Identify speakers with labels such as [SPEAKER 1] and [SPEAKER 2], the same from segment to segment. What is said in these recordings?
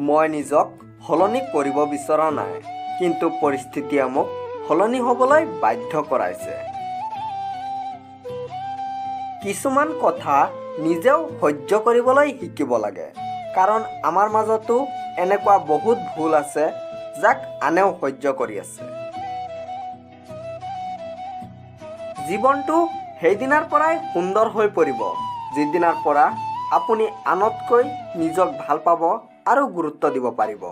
[SPEAKER 1] মই নিজক সলনি কৰিব বিচৰা নাই, কিন্তু পৰিস্থিতিয়ে মোক সলনি হ'বলৈ বাধ্য কৰাইছে। কিছুমান কথা নিজেও সহ্য কৰিবলৈ শিকিব লাগে, কাৰণ আমাৰ মাজতো এনেকুৱা বহুত ভুল আছে যাক আনেও সহ্য কৰি আছে। জীৱনটো সেইদিনাৰ পৰাই সুন্দৰ হৈ পৰিব যিদিনাৰ পৰা আপুনি আনতকৈ নিজক ভাল পাব আৰু গুৰুত্ব দিব পাৰিব।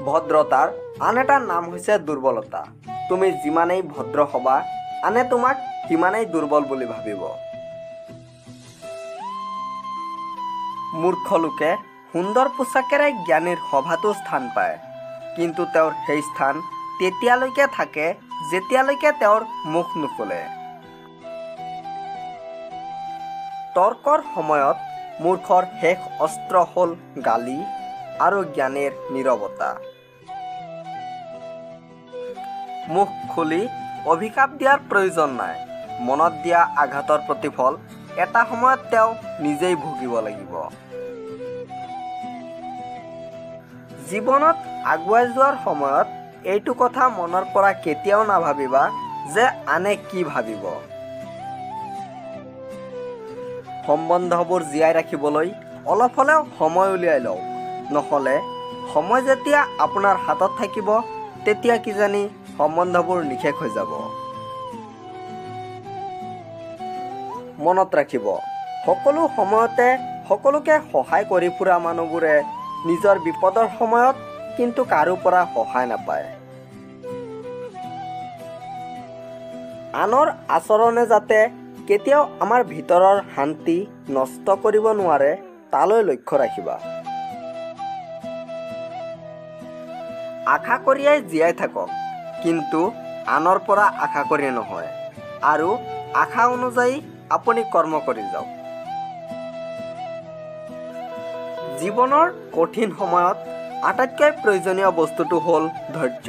[SPEAKER 1] ভদ্ৰতাৰ আন এটা নাম হৈছে দুৰ্বলতা। তুমি যিমানেই ভদ্ৰ হ'বা, আনে তোমাক সিমানেই দুৰ্বল বুলি ভাবিব। মূৰ্খ লোকে সুন্দৰ পোচাকেৰে জ্ঞানীৰ সভাতো স্থান পায়, কিন্তু তেওঁৰ সেই স্থান তেতিয়ালৈকে থাকে যেতিয়ালৈকে তেওঁৰ মুখ নুখুলে। তৰ্কৰ সময়ত মূৰ্খৰ শেষ অস্ত্ৰ হ'ল গালি আৰু জ্ঞানীৰ নীৰৱতা। মুখ খুলি অভিশাপ দিয়াৰ প্ৰয়োজন নাই। মনত দিয়া আঘাতৰ প্ৰতিফল এটা সময়ত তেওঁ নিজেই ভুগিব লাগিব। জীৱনত আগুৱাই যোৱাৰ সময়ত এইটো কথা মনৰ পৰা কেতিয়াও নাভাবিবা যে আনে কি ভাবিব। সম্বন্ধবোৰ জীয়াই ৰাখিবলৈ অলপ হ'লেও সময় উলিয়াই লওক, নহ'লে সময় যেতিয়া আপোনাৰ হাতত থাকিব তেতিয়া কিজানি সম্বন্ধবোৰ নিঃশেষ হৈ যাব। মনত ৰাখিব, সকলো সময়তে সকলোকে সহায় কৰি ফুৰা মানুহবোৰে নিজৰ বিপদৰ সময়ত কিন্তু কাৰো পৰা সহায় নাপায়। আনৰ আচৰণে যাতে কেতিয়াও আমাৰ ভিতৰৰ শান্তি নষ্ট কৰিব নোৱাৰে তালৈ লক্ষ্য ৰাখিবা। আশা কৰিয়েই জীয়াই থাকক, কিন্তু আনৰ পৰা আশা কৰি নহয়, আৰু আশা অনুযায়ী আপুনি কৰ্ম কৰি যাওক। জীৱনৰ কঠিন সময়ত আটাইতকৈ প্ৰয়োজনীয় বস্তুটো হ'ল ধৈৰ্য।